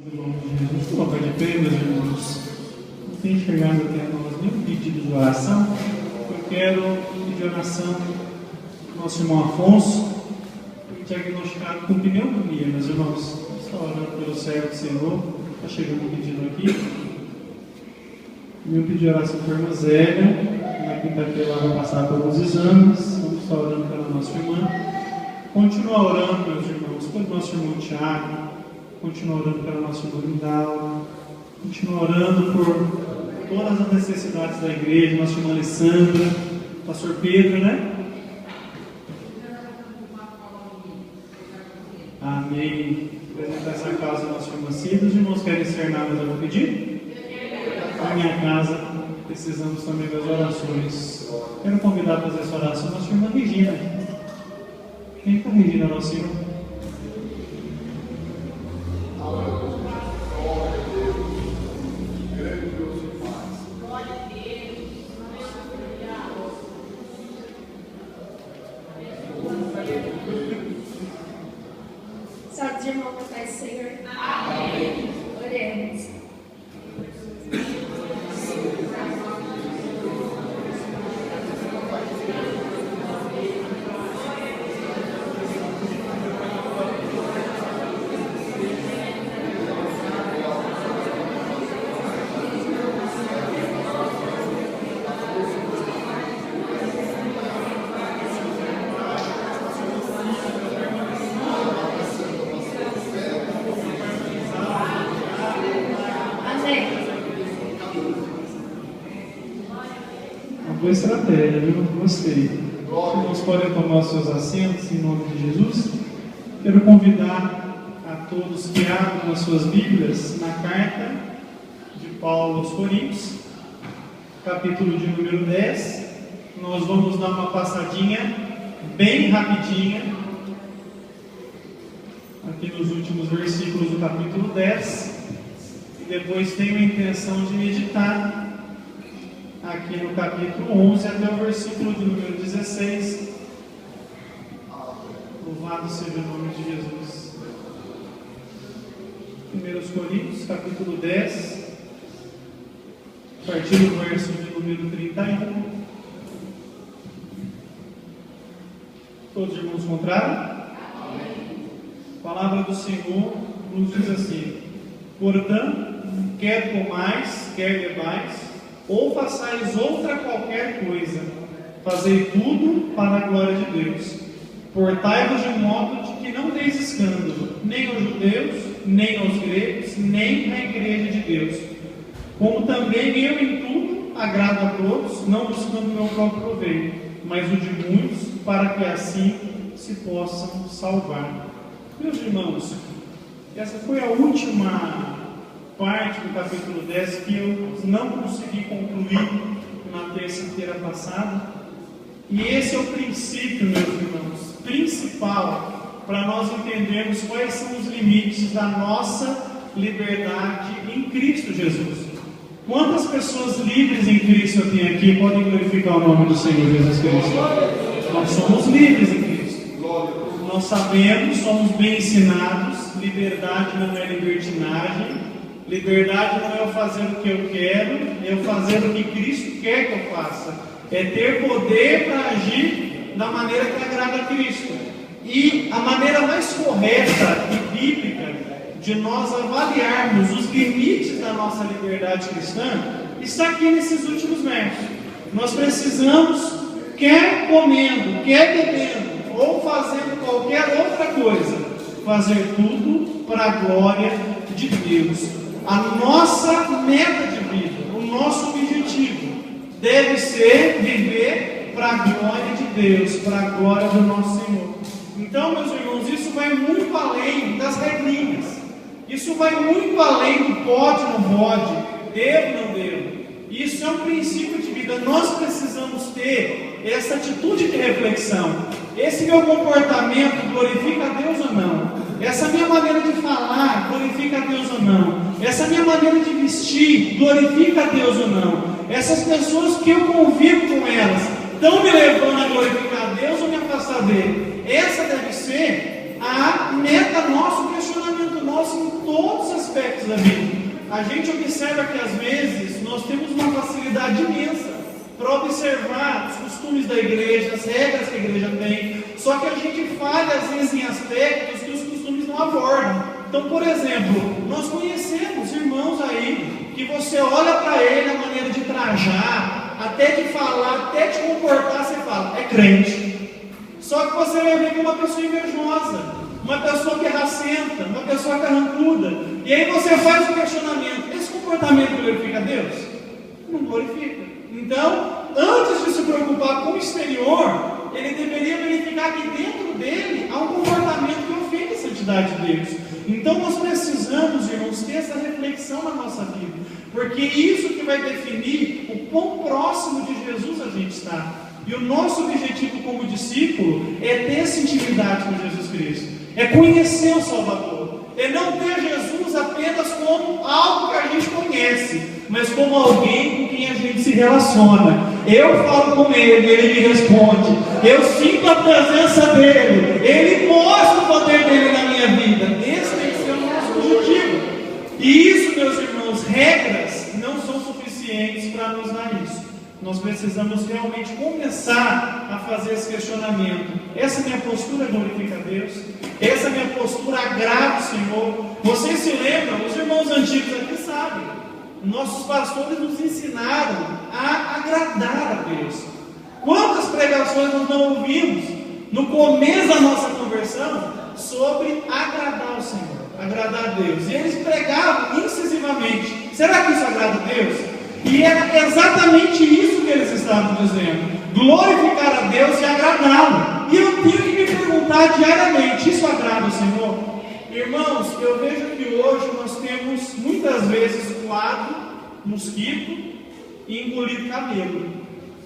Em nome de Jesus, colocar de pé, meus irmãos. Não tem chegado até nós nenhum pedido de oração. Eu quero pedir oração do nosso irmão Afonso, diagnosticado com pneumonia, meus irmãos. Estou orando pelo servo do Senhor. Está chegando um pedido aqui. Eu pedi oração para a irmã Zélia. Na quinta-feira ela vai passar por alguns exames. Vamos estar orando pela nossa irmã. Continua orando, meus irmãos, pelo nosso irmão Tiago. Continua orando pela nossa irmã Vidal. Continua orando por todas as necessidades da igreja. Nossa irmã Alessandra. Pastor Pedro, né? Amém. Apresentar essa causa da nossa irmã Cida. Os irmãos querem externar mais algum pedido? Na minha casa, precisamos também das orações. Quero convidar a fazer essa oração a nossa irmã Regina. Quem está Regina, nossa irmã? Salve de irmão com a paz do Senhor. Amém. Oremos. Boa estratégia, viu? Gostei. Os irmãos podem tomar os seus assentos em nome de Jesus. Quero convidar a todos que abram as suas Bíblias na carta de Paulo aos Coríntios, capítulo de número 10. Nós vamos dar uma passadinha bem rapidinha aqui nos últimos versículos do capítulo 10 e depois tenho a intenção de meditar aqui no capítulo 11 até o versículo de número 16. Louvado seja o nome de Jesus. 1 Coríntios, capítulo 10, a partir do verso de número 31. Todos os irmãos encontraram? A palavra do Senhor nos diz assim: portanto, quer comais, quer bebais, ou façais outra qualquer coisa, fazei tudo para a glória de Deus. Portai-vos de modo de que não deis escândalo, nem aos judeus, nem aos gregos, nem à igreja de Deus. Como também eu em tudo agrado a todos, não buscando o meu próprio proveito, mas o de muitos, para que assim se possam salvar. Meus irmãos, essa foi a última parte do capítulo 10 que eu não consegui concluir na terça-feira passada. E esse é o princípio, meus irmãos, principal para nós entendermos quais são os limites da nossa liberdade em Cristo Jesus. Quantas pessoas livres em Cristo eu tenho aqui podem glorificar o nome do Senhor Jesus Cristo? Nós somos livres em Cristo. Nós sabemos, somos bem ensinados, liberdade não é libertinagem. Liberdade não é eu fazer o que eu quero, é eu fazer o que Cristo quer que eu faça. É ter poder para agir da maneira que agrada a Cristo. E a maneira mais correta e bíblica de nós avaliarmos os limites da nossa liberdade cristã está aqui nesses últimos versos. Nós precisamos, quer comendo, quer bebendo, ou fazendo qualquer outra coisa, fazer tudo para a glória de Deus. A nossa meta de vida, o nosso objetivo deve ser viver para a glória de Deus, para a glória do nosso Senhor. Então, meus irmãos, isso vai muito além das regrinhas. Isso vai muito além do pode, não pode, devo, não devo. Isso é um princípio de vida. Nós precisamos ter essa atitude de reflexão. Esse meu comportamento glorifica a Deus ou não? Essa minha maneira de falar glorifica a Deus ou não? Essa minha maneira de vestir glorifica a Deus ou não? Essas pessoas que eu convivo com elas estão me levando a glorificar a Deus ou me afastar dele? Essa deve ser a meta nossa, o questionamento nosso em todos os aspectos a gente observa que às vezes nós temos uma facilidade imensa para observar os costumes da igreja, as regras que a igreja tem, só que a gente falha às vezes em aspectos que os costumes não abordam. Então, por exemplo, nós conhecemos irmãos aí, que você olha para ele, a maneira de trajar, até de falar, até de comportar, você fala, é crente. Só que você vai ver que é uma pessoa invejosa, uma pessoa pirracenta, uma pessoa carrancuda. E aí você faz o questionamento, esse comportamento glorifica a Deus? Não glorifica. Então, antes de se preocupar com o exterior, ele deveria verificar que dentro dele há um comportamento que ofende a santidade de Deus. Então nós precisamos, irmãos, ter essa reflexão na nossa vida, porque isso que vai definir o quão próximo de Jesus a gente está. E o nosso objetivo como discípulo é ter essa intimidade com Jesus Cristo, é conhecer o Salvador, é não ter Jesus apenas como algo que a gente conhece, mas como alguém com quem a gente se relaciona. Eu falo com ele, ele me responde, eu sinto a presença dele, ele mostra o poder dele na minha vida. Esse tem que ser o nosso objetivo. E isso, meus irmãos, regras não são suficientes para nos dar isso. Nós precisamos realmente começar a fazer esse questionamento. Essa minha postura glorifica a Deus? Essa minha postura agrada o Senhor? Vocês se lembram? Os irmãos antigos aqui sabem. Nossos pastores nos ensinaram a agradar a Deus. Quantas pregações nós não ouvimos no começo da nossa conversão sobre agradar o Senhor, agradar a Deus? E eles pregavam incisivamente. Será que isso agrada a Deus? E era exatamente isso que eles estavam dizendo: glorificar a Deus e agradá-lo. E eu tenho que me perguntar diariamente: isso agrada o Senhor? Irmãos, eu vejo que hoje nós temos muitas vezes coado mosquito e engolido camelo.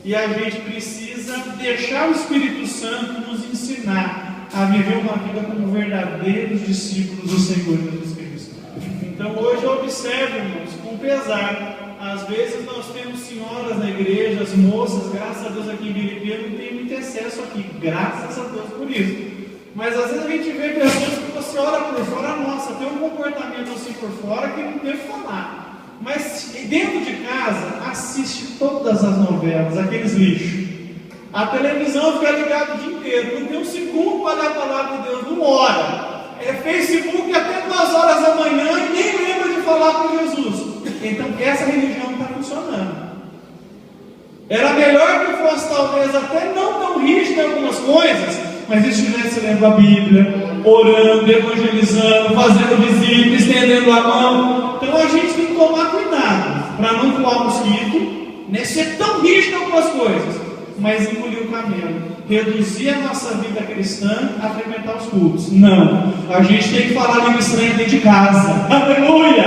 E a gente precisa deixar o Espírito Santo nos ensinar a viver uma vida como verdadeiros discípulos do Senhor Jesus Cristo. Então hoje eu observo, irmãos, com pesar. Às vezes nós temos senhoras na igreja, as moças, graças a Deus aqui em Biripeiro não tem muito excesso aqui, graças a Deus por isso. Mas às vezes a gente vê pessoas que você olha por fora, nossa, tem um comportamento assim por fora que não deve falar. Mas dentro de casa, assiste todas as novelas, aqueles lixos. A televisão fica ligada o dia inteiro, não tem um segundo para ler a palavra de Deus, não ora. É Facebook até 2 horas da manhã e nem lembra de falar com Jesus. Então essa religião não está funcionando. Era melhor que fosse talvez até não tão rígida em algumas coisas, mas estivesse lendo a Bíblia, orando, evangelizando, fazendo visita, estendendo a mão. Então a gente tem que tomar cuidado para não voar mosquito, né? Ser tão rígido em algumas coisas, mas engolir o camelo, reduzir a nossa vida cristã a frequentar os cultos. Não, a gente tem que falar língua estranha dentro de casa. Aleluia!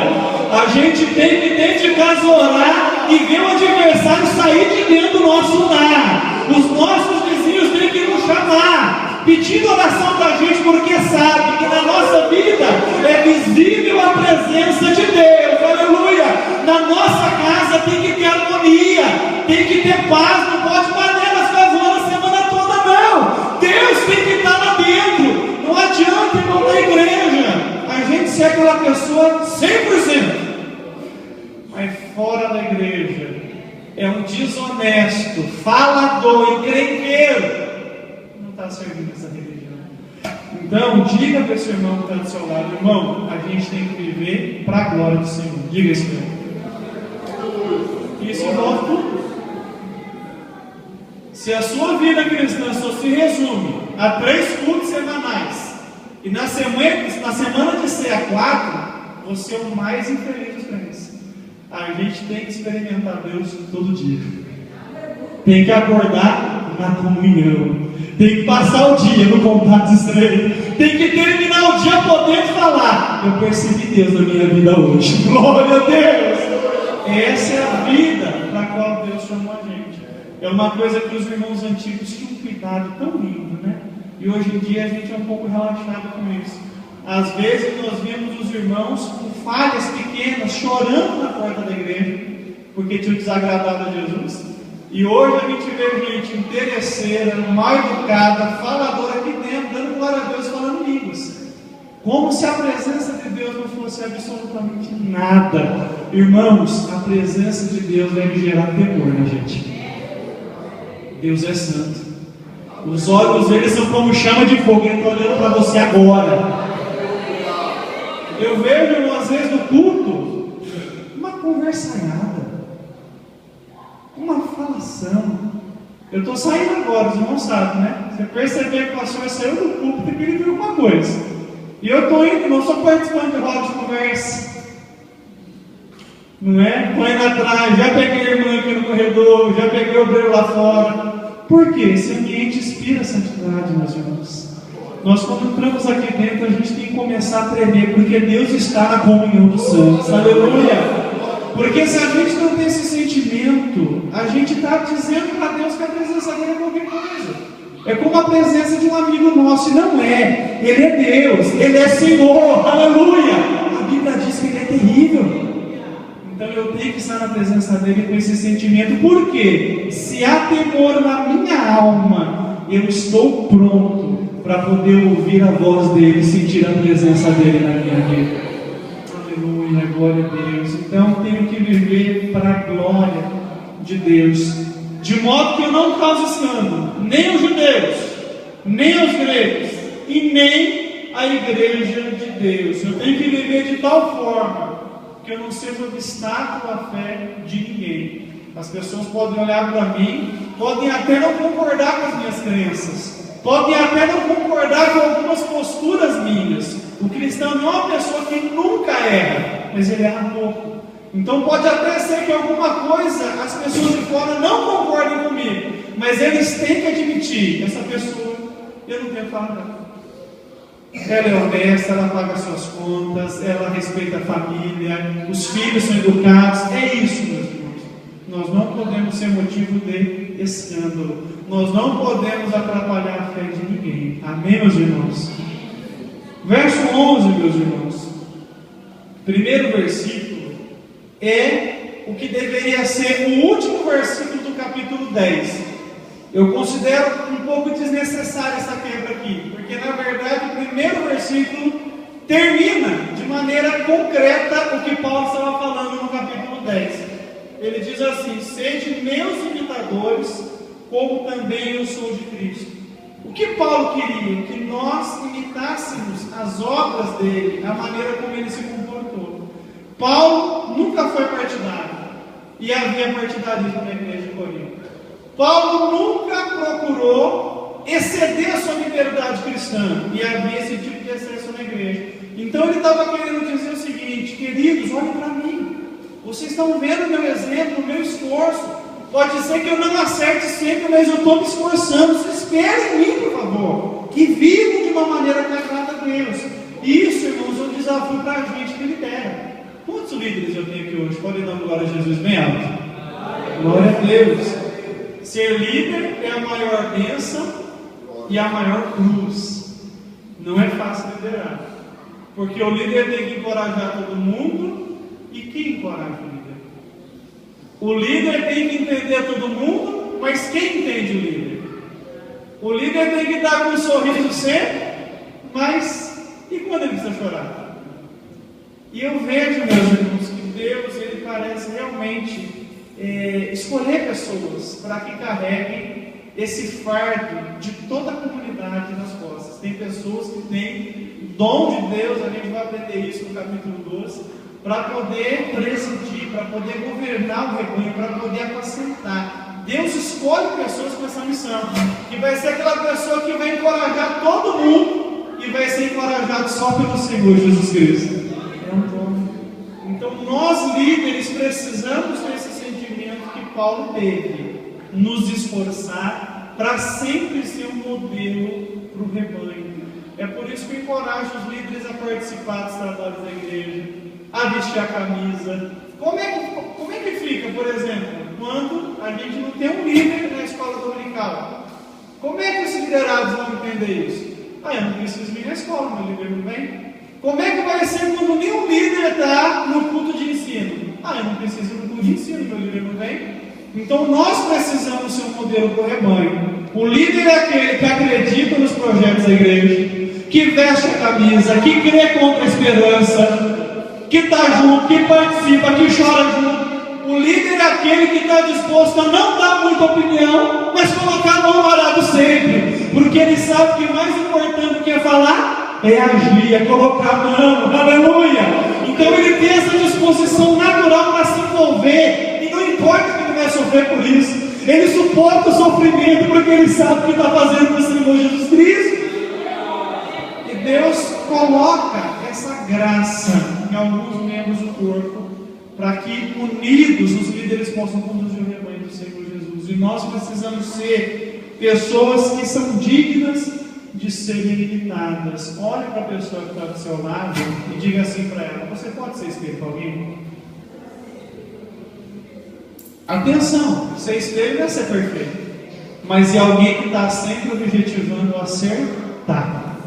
A gente tem que dentro de casa orar e ver o adversário sair de dentro do nosso lar. Os nossos vizinhos têm que nos chamar, pedindo oração para a gente, porque sabe que na nossa vida é visível a presença de Deus. Aleluia! Na nossa casa tem que ter harmonia, tem que ter paz, não pode panelas casando a semana toda, não. Deus tem que estar lá dentro. Não adianta, irmão, na igreja a gente ser aquela pessoa 100%, mas fora da igreja é um desonesto, falador, encrenqueiro, não está servindo essa religião. Então diga para esse irmão que está do seu lado: irmão, a gente tem que viver para a glória do Senhor. Diga isso para ele. Isso envolve tudo. Se a sua vida cristã só se resume a 3 cultos semanais, e na semana de ser a 4, você é o mais infeliz dos crentes. A gente tem que experimentar Deus todo dia. Tem que acordar na comunhão. Tem que passar o dia no contato estreito. Tem que terminar o dia podendo falar: eu percebi Deus na minha vida hoje. Glória a Deus! Essa é a vida para a qual Deus chamou a gente. É uma coisa que os irmãos antigos tinham um cuidado tão lindo, né? E hoje em dia a gente é um pouco relaxado com isso. Às vezes nós vemos os irmãos com falhas pequenas, chorando na porta da igreja, porque tinham desagradado a Jesus. E hoje a gente vê gente interesseira, mal educada, faladora aqui dentro, dando glória a Deus, falando línguas. Como se a presença de Deus não fosse absolutamente nada Irmãos, a presença de Deus deve gerar temor na gente. Deus é santo. Os olhos dele são como chama de fogo. Ele está olhando para você agora. Eu vejo, irmão, às vezes no culto, uma conversanhada, uma falação. Eu estou saindo agora, os irmãos sabem, né? Você percebeu que o pastor saiu do culto porque ele viu alguma coisa. E eu estou indo, não sou participando de roda de conversa. Não é? Estou indo atrás, já peguei a irmã aqui no corredor, já peguei o obreiro lá fora. Por quê? Esse ambiente inspira a santidade, meus irmãos. Nós, quando entramos aqui dentro, a gente tem que começar a tremer, porque Deus está na comunhão dos santos. Aleluia! Porque se a gente não tem esse sentimento, a gente está dizendo para Deus que a presença dele é qualquer coisa. É como a presença de um amigo nosso, e não é. Ele é Deus, Ele é Senhor, aleluia! A Bíblia diz que Ele é terrível. Então eu tenho que estar na presença dele com esse sentimento. Por quê? Se há temor na minha alma, eu estou pronto para poder ouvir a voz dele, sentir a presença dele na minha vida. Aleluia, glória a Deus. Então tenho que viver para a glória de Deus, de modo que eu não cause escândalo, nem os judeus, nem os gregos, e nem a igreja de Deus. Eu tenho que viver de tal forma que eu não seja obstáculo à fé de ninguém. As pessoas podem olhar para mim, podem até não concordar com as minhas crenças, podem até não concordar com algumas posturas minhas. O cristão não é uma pessoa que nunca erra, mas ele erra pouco. Então pode até ser que alguma coisa as pessoas de fora não concordem comigo, mas eles têm que admitir: essa pessoa, eu não tenho que falar nada. Ela é honesta, ela paga suas contas, ela respeita a família, os filhos são educados. É isso, meus irmãos. Nós não podemos ser motivo de escândalo. Nós não podemos atrapalhar a fé de ninguém. Amém, meus irmãos? Verso 11, meus irmãos. Primeiro versículo é o que deveria ser o último versículo do capítulo 10. Eu considero um pouco desnecessária essa quebra aqui, porque na verdade o primeiro versículo termina de maneira concreta o que Paulo estava falando no capítulo 10. Ele diz assim: sede meus imitadores, como também eu sou de Cristo. O que Paulo queria? Que nós imitássemos as obras dele, a maneira como ele se comportou. Paulo nunca foi partidário, e havia partidarismo na igreja de Corinto. Paulo nunca procurou exceder a sua liberdade cristã, e havia esse tipo de excesso na igreja. Então ele estava querendo dizer o seguinte: queridos, olhem para mim, vocês estão vendo o meu exemplo, o meu esforço. Pode ser que eu não acerte sempre, mas eu estou me esforçando. Vocês esperem em mim, por favor, que vivam de uma maneira que agrada a Deus. Isso, irmãos, é um desafio para a gente que lidera. Quantos líderes eu tenho aqui hoje? Podem dar glória a Jesus bem alto? Glória a Deus. Ser líder é a maior bênção e a maior cruz. Não é fácil liderar, porque o líder tem que encorajar todo mundo. E quem encoraja o líder? O líder tem que entender todo mundo, mas quem entende o líder? O líder tem que estar com um sorriso sempre, mas e quando ele precisa chorar? E eu vejo, meus irmãos, que Deus, ele parece realmente escolher pessoas para que carreguem esse fardo de toda a comunidade nas costas. Tem pessoas que têm dom de Deus, a gente vai aprender isso no capítulo 12, para poder presidir, para poder governar o rebanho, para poder apacentar. Deus escolhe pessoas com essa missão, que vai ser aquela pessoa que vai encorajar todo mundo e vai ser encorajado só pelo Senhor Jesus Cristo. É um dom. Então nós líderes precisamos ter esse sentimento que Paulo teve, nos esforçar para sempre ser um modelo para o rebanho. É por isso que eu encorajo os líderes a participar dos trabalhos da igreja, a vestir a camisa. Como é que fica, por exemplo, quando a gente não tem um líder na escola dominical? Como é que os liderados vão entender isso? Eu não preciso vir na escola, meu líder não vem. Como é que vai ser quando nenhum líder está no culto de ensino? Eu não preciso ir no culto de ensino, meu líder não vem. Então nós precisamos ser um modelo para o rebanho. O líder é aquele que acredita nos projetos da igreja, que veste a camisa, que crê contra a esperança. que está junto, que participa, que chora junto. O líder é aquele que está disposto a não dar muita opinião, mas colocar a mão no arado sempre, porque ele sabe que o mais importante do que falar é agir, é colocar a mão, aleluia. Então ele tem essa disposição natural para se envolver, e não importa que ele vai sofrer por isso, ele suporta o sofrimento, porque ele sabe o que está fazendo com o Senhor Jesus Cristo. E Deus coloca essa graça em alguns membros do corpo, para que unidos os líderes possam conduzir o rebanho do Senhor Jesus. E nós precisamos ser pessoas que são dignas de serem imitadas. Olhe para a pessoa que está do seu lado e diga assim para ela: você pode ser espelho para alguém? Atenção, ser espelho não é ser perfeito, mas é alguém que está sempre objetivando acertar.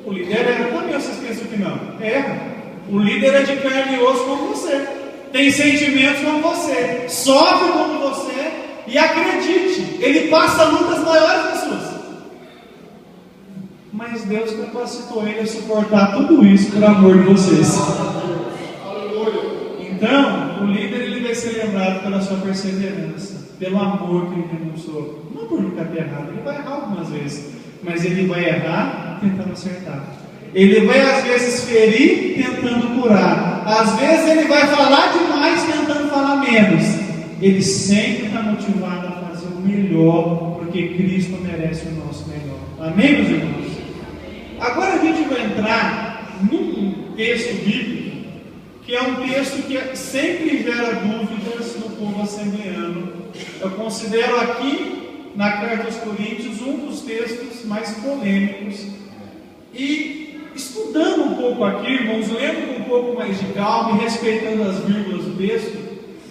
O líder erra também, vocês pensam que não? Erra. O líder é de carne e osso como você, tem sentimentos como você, sofre como você, e acredite, ele passa lutas maiores que as suas. Mas Deus capacitou ele a suportar tudo isso por amor de vocês. Então, o líder ele vai ser lembrado pela sua perseverança, pelo amor que ele demonstrou. Não por nunca ter errado, ele vai errar algumas vezes, mas ele vai errar tentando acertar. Ele vai às vezes ferir tentando curar. Às vezes ele vai falar demais tentando falar menos. Ele sempre está motivado a fazer o melhor, porque Cristo merece o nosso melhor. Amém, meus irmãos? Agora a gente vai entrar num texto bíblico, que é um texto que sempre gera dúvidas no povo assembleano. Eu considero aqui, na Carta aos Coríntios, um dos textos mais polêmicos. E estudando um pouco aqui, irmãos, lendo com um pouco mais de calma e respeitando as vírgulas do texto,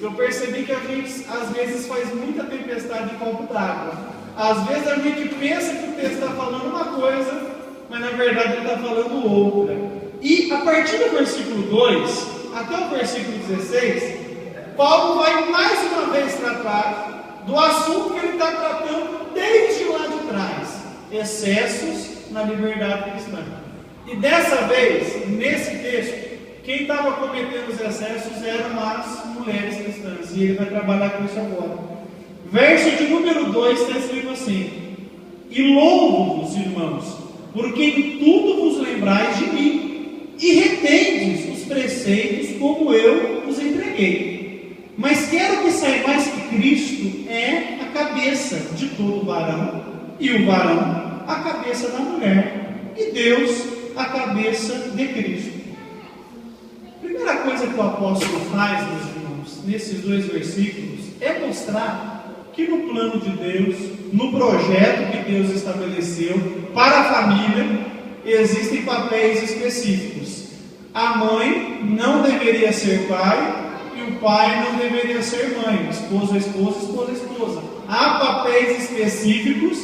eu percebi que a gente às vezes faz muita tempestade de copo d'água. Às vezes a gente pensa que o texto está falando uma coisa, mas na verdade ele está falando outra. E a partir do versículo 2 até o versículo 16, Paulo vai mais uma vez tratar do assunto que ele está tratando desde lá de trás: excessos na liberdade cristã. E dessa vez, nesse texto, quem estava cometendo os excessos eram as mulheres cristãs, e ele vai trabalhar com isso agora. Verso de número 2 está escrito assim: e louvo-vos, irmãos, porque em tudo vos lembrais de mim, e retendes os preceitos como eu os entreguei. Mas quero que saibais que Cristo é a cabeça de todo varão, e o varão a cabeça da mulher, e Deus a cabeça de Cristo. A primeira coisa que o apóstolo faz, meus irmãos, nesses dois versículos, é mostrar que no plano de Deus, no projeto que Deus estabeleceu para a família, existem papéis específicos. A mãe não deveria ser pai, e o pai não deveria ser mãe. Esposa, esposa, esposa, esposa. Há papéis específicos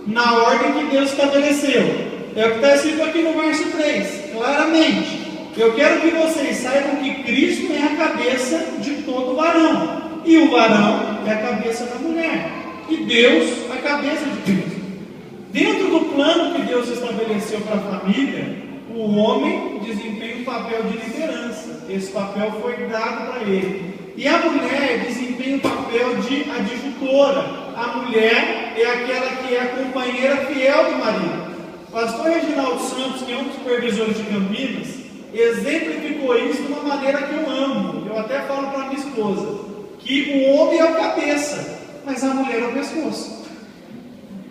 na ordem que Deus estabeleceu. É o que está escrito aqui no verso 3, claramente. Eu quero que vocês saibam que Cristo é a cabeça de todo varão, e o varão é a cabeça da mulher, e Deus a cabeça de Cristo. Dentro do plano que Deus estabeleceu para a família, o homem desempenha um papel de liderança. Esse papel foi dado para ele. E a mulher desempenha o papel de adjutora. A mulher é aquela que é a companheira fiel do marido. O pastor Reginaldo Santos, que é um dos supervisores de Campinas, exemplificou isso de uma maneira que eu amo. Eu até falo para minha esposa que o homem é o cabeça, mas a mulher é o pescoço.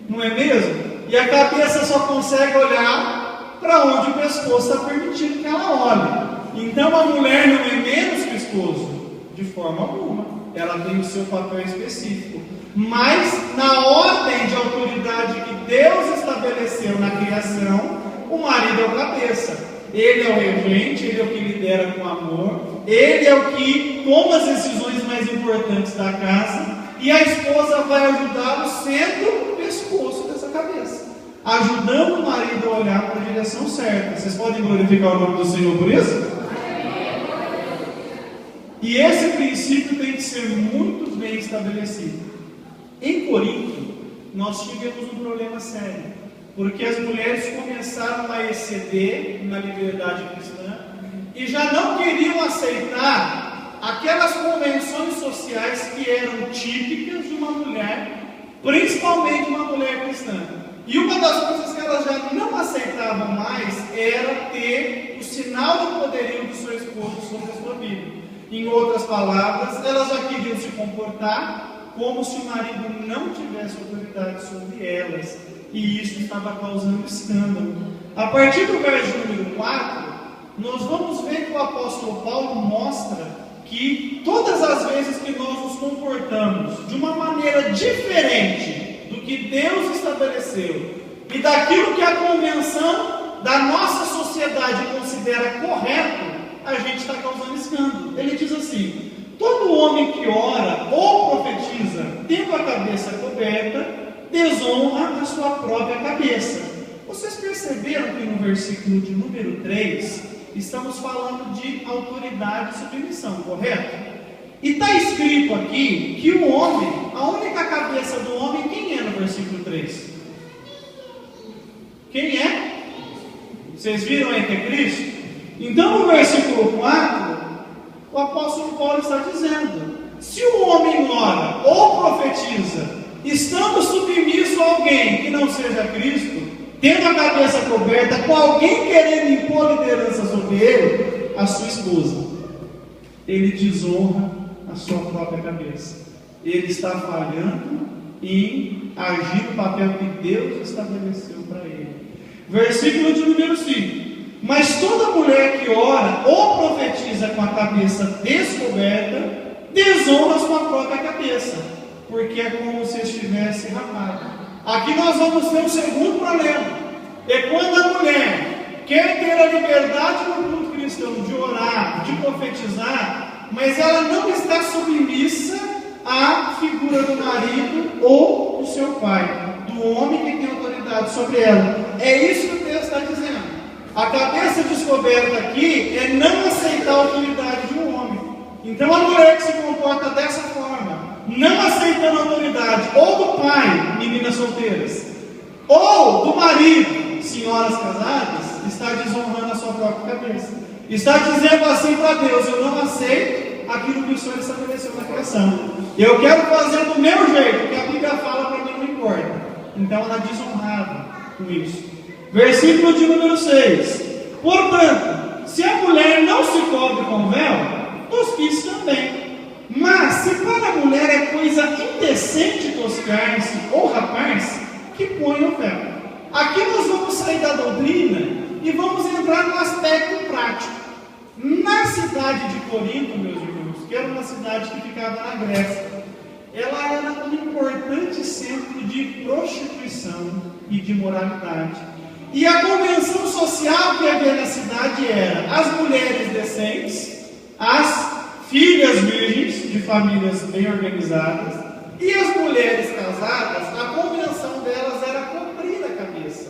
Não é mesmo? E a cabeça só consegue olhar para onde o pescoço está permitindo que ela olhe. Então a mulher não é menos que o esposo, de forma alguma. Ela tem o seu papel específico. Mas na ordem de autoridade que Deus estabeleceu na criação, o marido é o cabeça. Ele é o regente, ele é o que lidera com amor, ele é o que toma as decisões mais importantes da casa, e a esposa vai ajudá-lo sendo o pescoço dessa cabeça, ajudando o marido a olhar para a direção certa. Vocês podem glorificar o nome do Senhor por isso? E esse princípio tem que ser muito bem estabelecido. Em Corinto, nós tivemos um problema sério, porque as mulheres começaram a exceder na liberdade cristã e já não queriam aceitar aquelas convenções sociais que eram típicas de uma mulher, principalmente uma mulher cristã. E uma das coisas que elas já não aceitavam mais era ter o sinal de poderio do seu esposo sobre a sua vida. Em outras palavras, elas já queriam se comportar como se o marido não tivesse autoridade sobre elas. E isso estava causando escândalo. A partir do verso número 4, nós vamos ver que o apóstolo Paulo mostra que todas as vezes que nós nos comportamos de uma maneira diferente do que Deus estabeleceu e daquilo que a convenção da nossa sociedade considera correto, a gente está causando escândalo. Ele diz assim: todo homem que ora ou profetiza tendo a cabeça coberta, desonra a sua própria cabeça. Vocês perceberam que no versículo de número 3, estamos falando de autoridade e submissão, correto? E está escrito aqui que o homem, a única cabeça do homem, quem é no versículo 3? Quem é? Vocês viram aí que é Cristo? Então no versículo 4, o apóstolo Paulo está dizendo: se o homem ora ou profetiza, estando submisso a alguém que não seja Cristo, tendo a cabeça coberta, com alguém querendo impor liderança sobre ele, a sua esposa, ele desonra a sua própria cabeça. Ele está falhando em agir no papel que Deus estabeleceu para ele. Versículo de número 5: mas toda mulher que ora ou profetiza com a cabeça descoberta, desonra a sua própria cabeça, porque é como se estivesse rapada. Aqui nós vamos ter um segundo problema. É quando a mulher quer ter a liberdade no culto cristão de orar, de profetizar, mas ela não está submissa à figura do marido ou do seu pai, do homem que tem autoridade sobre ela. É isso que o texto está dizendo. A cabeça descoberta aqui é não aceitar a autoridade de um homem. Então a mulher que se comporta dessa forma, não aceitando a autoridade ou do pai, meninas solteiras, ou do marido, senhoras casadas, está desonrando a sua própria cabeça. Está dizendo assim para Deus: eu não aceito aquilo que o Senhor estabeleceu na criação. Eu quero fazer do meu jeito, o que a Bíblia fala para mim não importa. Então ela desonrava com isso. Versículo de número 6: portanto, se a mulher não se cobre com véu, tosquice também. Mas se para a mulher é coisa indecente toscar-se ou rapar-se, que põe o véu. Aqui nós vamos sair da doutrina e vamos entrar no aspecto prático. Na cidade de Corinto, meus irmãos, que era uma cidade que ficava na Grécia, ela era um importante centro de prostituição e de moralidade. E a convenção social que havia na cidade era as mulheres decentes, as filhas virgens de famílias bem organizadas, e as mulheres casadas, a convenção delas era cobrir a cabeça.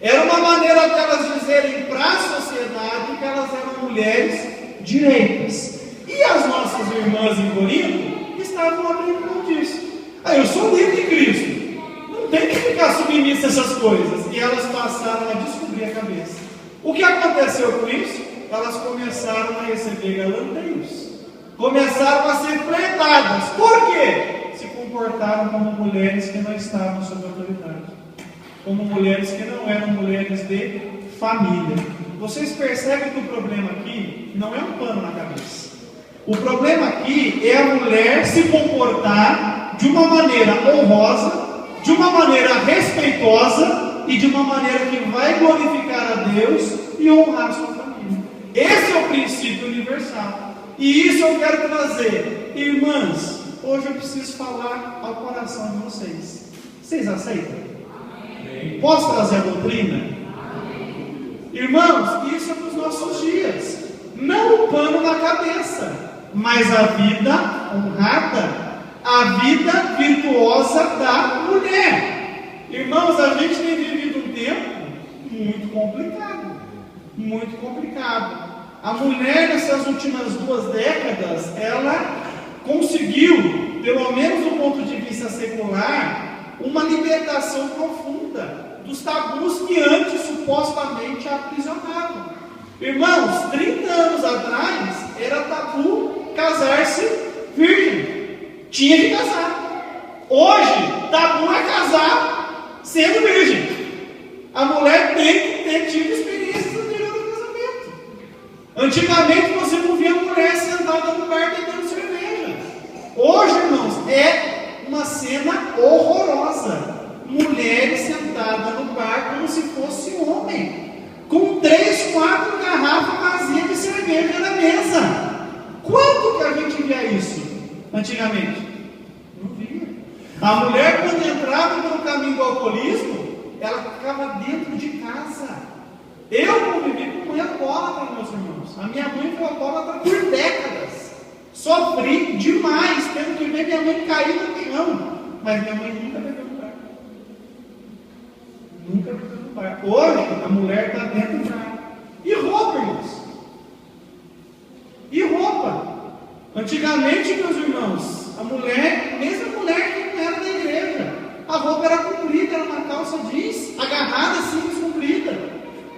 Era uma maneira delas dizerem para a sociedade que elas eram mulheres direitas. E as nossas irmãs em Corinto estavam abrindo mão disso. Eu sou livre de Cristo, não tem que ficar submissa a essas coisas. E elas passaram a descobrir a cabeça. O que aconteceu com isso? Elas começaram a receber galanteios, começaram a ser fretadas. Por quê? Se comportaram como mulheres que não estavam sob autoridade, como mulheres que não eram mulheres de família. Vocês percebem que o problema aqui não é um pano na cabeça. O problema aqui é a mulher se comportar de uma maneira honrosa, de uma maneira respeitosa e de uma maneira que vai glorificar a Deus e honrar a sua família. Esse é o princípio universal. E isso eu quero trazer. Irmãs, hoje eu preciso falar ao coração de vocês. Vocês aceitam? Amém. Posso trazer a doutrina? Amém. Irmãos, isso é para os nossos dias. Não o pano na cabeça, mas a vida honrada, a vida virtuosa da mulher. Irmãos, a gente tem vivido um tempo muito complicado. Muito complicado. A mulher, nessas últimas 2 décadas, ela conseguiu, pelo menos do ponto de vista secular, uma libertação profunda dos tabus que antes supostamente a aprisionavam. Irmãos, 30 anos atrás era tabu casar-se virgem. Tinha que casar. Hoje, tabu é casar sendo virgem. A mulher tem que ter tido experiências anteriores ao casamento. Antigamente você não via a mulher sentada no bar bebendo cerveja. Hoje, irmãos, é uma cena horrorosa. Mulheres sentadas no bar como se fosse homem, com 3, 4 garrafas vazias de cerveja na mesa. Quando que a gente via isso antigamente? Não via. A mulher, quando entrava pelo caminho do alcoolismo, ela ficava dentro de casa. Eu convivi com mãe alcoólatra, meus irmãos. A minha mãe foi alcoólatra por décadas. Sofri demais, tendo que ver minha mãe cair no chão. Mas minha mãe nunca bebeu no bar. Nunca bebeu no bar. Hoje, a mulher está dentro do bar. E roupa, irmãos? E roupa? Antigamente, meus irmãos, a mulher, mesmo a mulher que não era da igreja, a roupa era comprida, era uma calça jeans, agarrada, simples, comprida.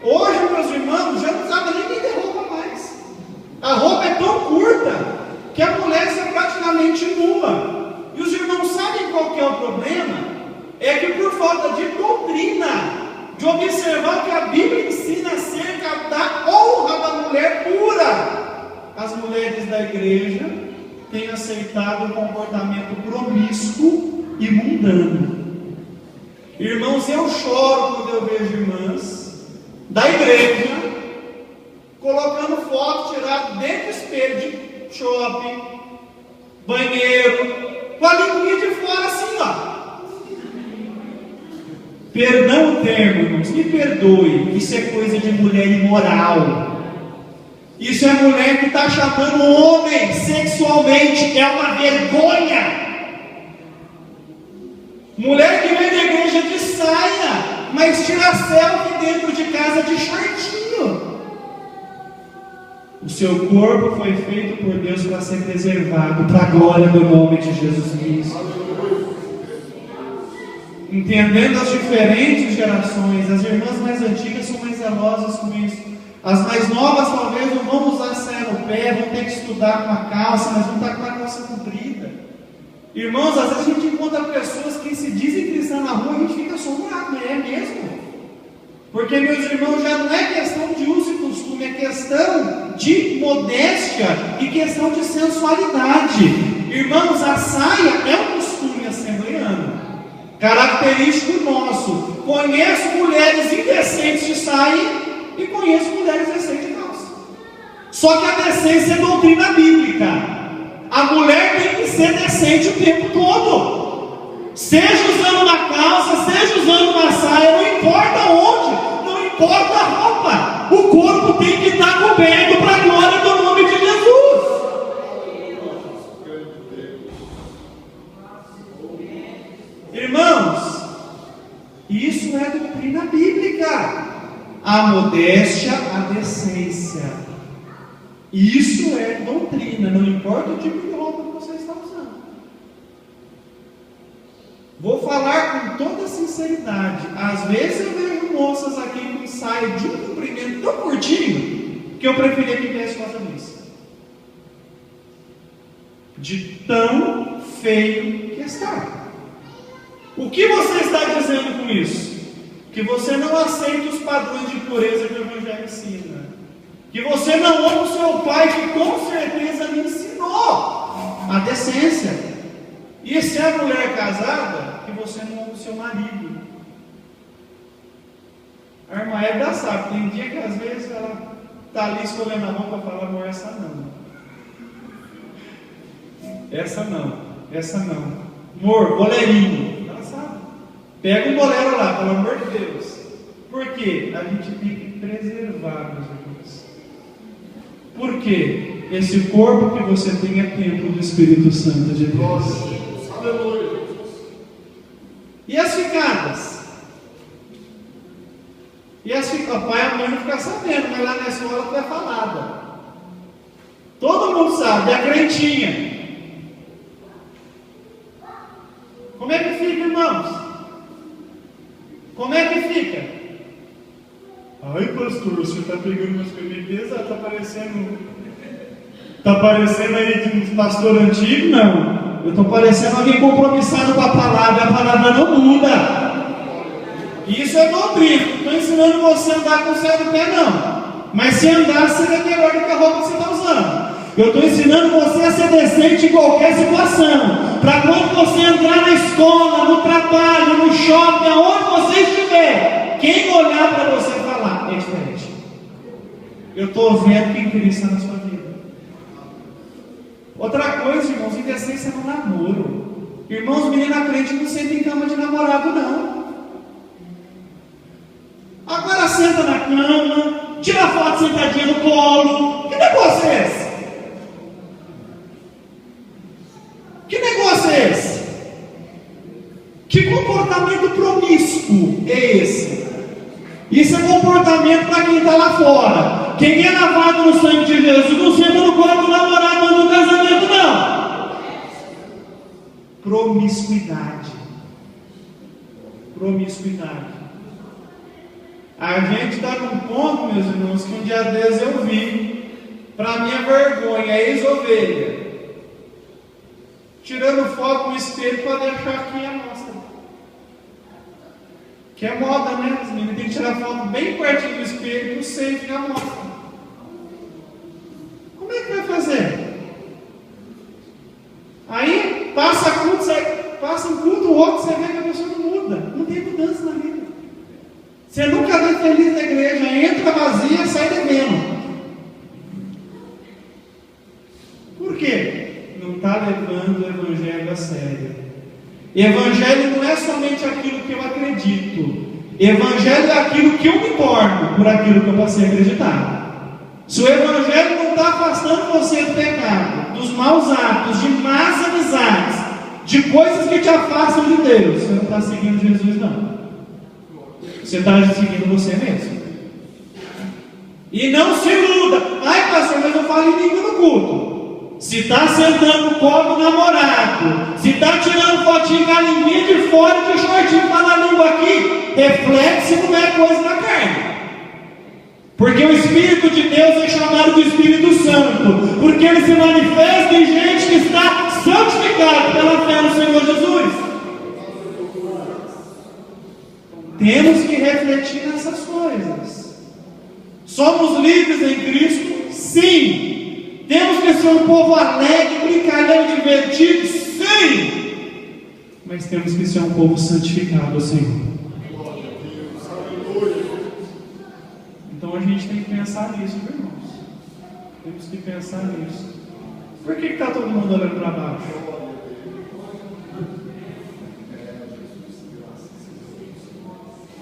Hoje, meus irmãos, já não precisava nem ter roupa mais. A roupa é tão curta que a mulher está praticamente nua. E os irmãos sabem qual que é o problema? É que por falta de doutrina, de observar o que a Bíblia ensina acerca da honra da mulher pura, as mulheres da igreja têm aceitado um comportamento promíscuo e mundano. Irmãos, eu choro quando eu vejo irmãs da igreja colocando foto tirada dentro do espelho de shopping, banheiro, com a linguinha de fora assim, ó. Perdão o termo, irmãos, me perdoe, isso é coisa de mulher imoral. Isso é mulher que está chamando o homem sexualmente, é uma vergonha. Mulher que vem da igreja de saia, mas tira selfie dentro de casa de shortinho. O seu corpo foi feito por Deus para ser preservado, para a glória do nome de Jesus Cristo. Entendendo as diferentes gerações, as irmãs mais antigas são mais zelosas com isso. As mais novas talvez não vão usar saia no pé, vão ter que estudar com a calça, mas vão estar com a calça comprida. Irmãos, às vezes a gente encontra pessoas que se dizem cristãs na rua e a gente fica assombrado, mas é mesmo? Porque, meus irmãos, já não é questão de uso e costume, é questão de modéstia e questão de sensualidade. Irmãos, a saia é um costume assembleano, característico nosso. Conheço mulheres indecentes de saia e conheço mulheres decentes de calça. Só que a decência é doutrina bíblica. A mulher tem que ser decente o tempo todo. Seja usando uma calça, seja usando uma saia, não importa onde, não importa a roupa. O corpo tem que estar coberto para a glória do nome de Jesus. Irmãos, isso é doutrina bíblica. A modéstia, a decência. Isso é doutrina, não importa o tipo de roupa que você está usando. Vou falar com toda sinceridade. Às vezes eu vejo moças aqui com saia de um comprimento tão curtinho que eu preferia que viesse com essa missa. De tão feio que está. O que você está dizendo com isso? Que você não aceita os padrões de pureza que o Evangelho ensina. Que você não ama o seu pai, que com certeza lhe ensinou a decência. E se é mulher casada, que você não ama o seu marido. A irmã Ébida sabe, tem dia que às vezes ela está ali escolhendo a mão para falar, amor, essa não. Essa não, essa não. Amor, boleirinho. Ela sabe. Pega um bolero lá, pelo amor de Deus. Por quê? A gente tem que preservar, meus irmãos. Por quê? Esse corpo que você tem é templo do Espírito Santo de Deus. Aleluia. E as ficadas? O pai e a mãe não ficam sabendo, mas lá na escola tu é falada. Todo mundo sabe, é a crentinha. Como é que fica, irmãos? Como é que fica? Ai, pastor, você está pegando umas coisas pesadas, está parecendo aí de um pastor antigo? Não, eu estou parecendo alguém compromissado com a palavra não muda. Isso é doutrina, não estou ensinando você a andar com o céu no pé, não. Mas se andar, seria melhor do que a roupa que você está usando. Eu estou ensinando você a ser decente em qualquer situação. Para quando você entrar na escola, no trabalho, no shopping, aonde você estiver, quem olhar para você falar é diferente. Eu estou vendo quem Cristo está na sua vida. Outra coisa, irmãos, indecência no namoro. Irmãos, menina crente não senta em cama de namorado, não. Agora senta na cama, tira foto sentadinha no colo. Que negócio é esse? Que negócio é esse? Que comportamento promíscuo é esse? Isso é comportamento para quem está lá fora. Quem é lavado no sangue de Jesus não senta no colo do namorado ou no casamento, não. Promiscuidade. Promiscuidade. A gente está num ponto, meus irmãos, que um dia desses eu vi, para minha vergonha, ex-ovelha, tirando foto no espelho para deixar aqui a mostra. Que é moda, né? Os meninos têm que tirar foto bem pertinho do espelho e o seio fica à mostra. Como é que vai fazer? Aí passa culto, passa um culto, o outro, você vê que a pessoa não muda. Não tem mudança na vida. Você nunca vê feliz na igreja, entra vazia, sai devendo. Por quê? Não está levando o evangelho a sério. Evangelho não é somente aquilo que eu acredito. Evangelho é aquilo que eu me torno por aquilo que eu passei a acreditar. Se o evangelho não está afastando você do pecado, dos maus hábitos, de más amizades, de coisas que te afastam de Deus, você não está seguindo Jesus, não. Você está seguindo você mesmo. E não se iluda. Ai, pastor, mas eu falo em língua no culto. Se está sentando no colo do namorado, se está tirando fotinho com a linguinha de fora de shortinho para a língua aqui, reflete se não é coisa da carne. Porque o Espírito de Deus é chamado de Espírito Santo, porque ele se manifesta em gente que está santificada pela fé no Senhor Jesus. Temos que refletir nessas coisas. Somos livres em Cristo? Sim. Temos que ser um povo alegre, brincalhão, divertido? Sim. Mas temos que ser um povo santificado, Senhor. Então a gente tem que pensar nisso, irmãos. Temos que pensar nisso. Por que está todo mundo olhando para baixo?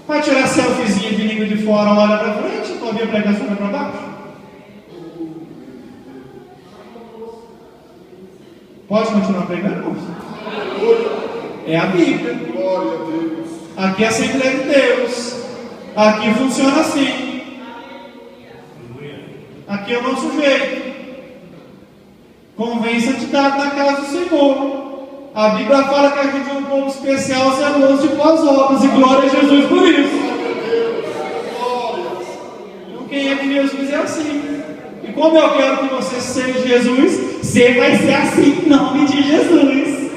Vai tirar selfiezinha de língua de fora, olha para frente, para ouvir a pregação para baixo? Pode continuar pregando? É a Bíblia. Glória a Deus. Aqui é a Assembleia de Deus. Aqui funciona assim. Aqui é o nosso jeito. Convém santidade na casa do Senhor. A Bíblia fala que a gente é um povo especial, zeloso de boas obras. E glória a Jesus por isso. Então quem é de Jesus é assim. E como eu quero que você seja Jesus, você vai ser assim em nome de Jesus.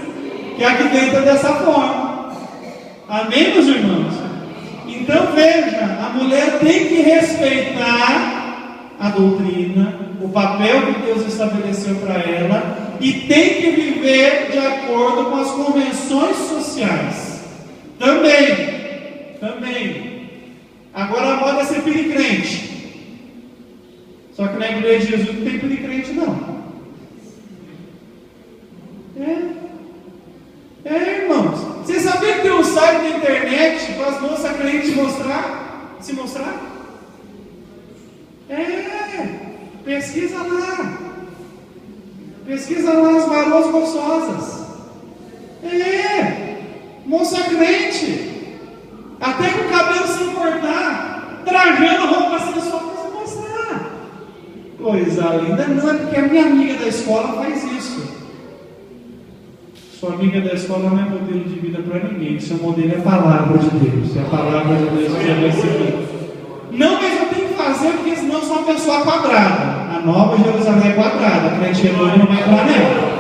Que aqui dentro é dessa forma. Amém, meus irmãos? Então veja, a mulher tem que respeitar a doutrina, o papel que Deus estabeleceu para ela, e tem que viver de acordo com as convenções sociais. Também. Agora a moda é ser piricrente. Só que na igreja de Jesus não tem piricrente, não. Irmãos. Você sabia que tem um site na internet para as moças crentes se mostrar? Pesquisa lá. Pesquisa lá as varoas gostosas. Moça crente. Até com o cabelo sem cortar, trajando roupa sensual para se mostrar. Coisa linda, não é porque a minha amiga da escola faz isso. Sua amiga da escola não é modelo de vida para ninguém. Seu modelo é a palavra de Deus. É a palavra de Deus que vai seguir. Não, mas uma pessoa quadrada. A Nova Jerusalém é quadrada. A crente novo não vai entrar nela.